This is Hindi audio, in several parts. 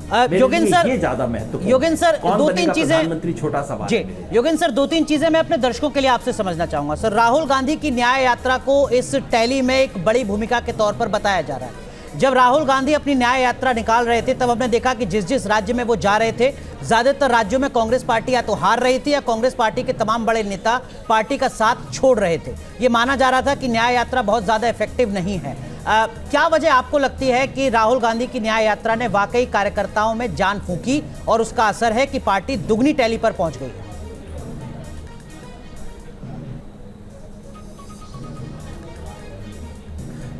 योगेंद्र सर, ये ज्यादा महत्वपूर्ण। योगेंद्र सर, दो तीन चीजें, प्रधानमंत्री छोटा सवाल जी योगेंद्र सर, दो तीन चीजें मैं अपने दर्शकों के लिए आपसे समझना चाहूंगा। सर, राहुल गांधी की न्याय यात्रा को इस टैली में एक बड़ी भूमिका के तौर पर बताया जा रहा है। जब राहुल गांधी अपनी न्याय यात्रा निकाल रहे थे तब हमने देखा कि जिस जिस राज्य में वो जा रहे थे, ज्यादातर राज्यों में कांग्रेस पार्टी या तो हार रही थी या कांग्रेस पार्टी के तमाम बड़े नेता पार्टी का साथ छोड़ रहे थे। ये माना जा रहा था कि न्याय यात्रा बहुत ज्यादा इफेक्टिव नहीं है। क्या वजह आपको लगती है कि राहुल गांधी की न्याय यात्रा ने वाकई कार्यकर्ताओं में जान फूंकी और उसका असर है कि पार्टी दुगनी टैली पर पहुंच गई है?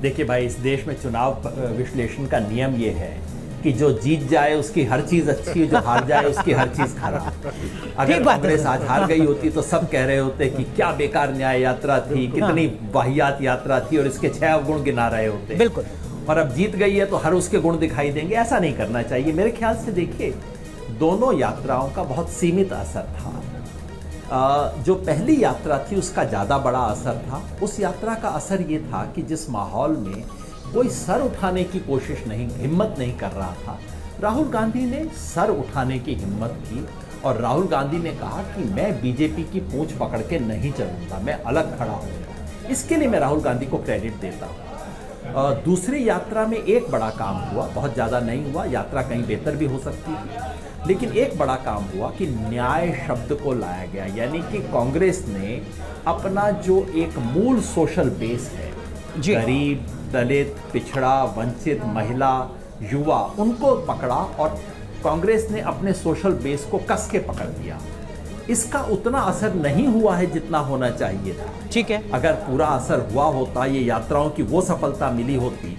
देखिए भाई, इस देश में चुनाव विश्लेषण का नियम ये है कि जो जीत जाए उसकी हर चीज अच्छी है, जो हार जाए उसकी हर चीज खराब। अगर कांग्रेस आज हार गई होती तो सब कह रहे होते कि क्या बेकार न्याय यात्रा थी, कितनी वाहियात यात्रा थी, और इसके 6 गुण गिना रहे होते। बिल्कुल। और अब जीत गई है तो हर उसके गुण दिखाई देंगे। ऐसा नहीं करना चाहिए मेरे ख्याल से। देखिए, दोनों यात्राओं का बहुत सीमित असर था। जो पहली यात्रा थी उसका ज़्यादा बड़ा असर था। उस यात्रा का असर ये था कि जिस माहौल में कोई सर उठाने की कोशिश नहीं, हिम्मत नहीं कर रहा था, राहुल गांधी ने सर उठाने की हिम्मत की और राहुल गांधी ने कहा कि मैं बीजेपी की पूंछ पकड़ के नहीं चलूँगा, मैं अलग खड़ा हूँगा। इसके लिए मैं राहुल गांधी को क्रेडिट देता हूँ। दूसरी यात्रा में एक बड़ा काम हुआ, बहुत ज़्यादा नहीं हुआ, यात्रा कहीं बेहतर भी हो सकती थी, लेकिन एक बड़ा काम हुआ कि न्याय शब्द को लाया गया। यानी कि कांग्रेस ने अपना जो एक मूल सोशल बेस है, गरीब, दलित, पिछड़ा, वंचित, महिला, युवा, उनको पकड़ा और कांग्रेस ने अपने सोशल बेस को कस के पकड़ लिया। इसका उतना असर नहीं हुआ है जितना होना चाहिए था। ठीक है, अगर पूरा असर हुआ होता, ये यात्राओं की वो सफलता मिली होती,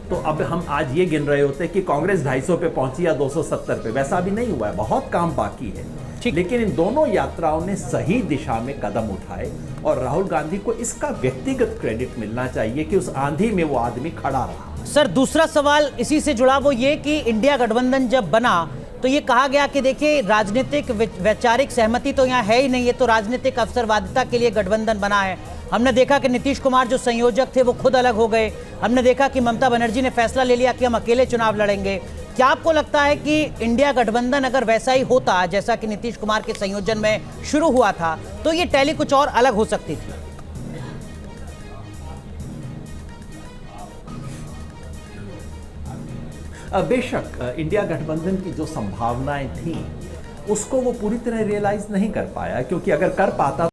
तो अब हम आज ये गिन रहे होते कि कांग्रेस 250 पे पहुंची या 270 पे। वैसा भी नहीं हुआ है, बहुत काम बाकी है। लेकिन इन दोनों यात्राओं ने सही दिशा में कदम उठाए और राहुल गांधी को इसका व्यक्तिगत क्रेडिट मिलना चाहिए कि उस आंधी में वो आदमी खड़ा रहा। सर, दूसरा सवाल इसी से जुड़ा, वो ये कि इंडिया गठबंधन जब बना तो ये कहा गया कि देखिए, राजनीतिक वैचारिक सहमति तो यहाँ है ही नहीं, ये तो राजनीतिक अवसरवादिता के लिए गठबंधन बना है। हमने देखा कि नीतीश कुमार जो संयोजक थे वो खुद अलग हो गए। हमने देखा कि ममता बनर्जी ने फैसला ले लिया कि हम अकेले चुनाव लड़ेंगे। क्या आपको लगता है कि इंडिया गठबंधन अगर वैसा ही होता जैसा कि नीतीश कुमार के संयोजन में शुरू हुआ था तो ये टैली कुछ और अलग हो सकती थी? बेशक इंडिया गठबंधन की जो संभावनाएं थी उसको वो पूरी तरह रियलाइज नहीं कर पाया, क्योंकि अगर कर पाता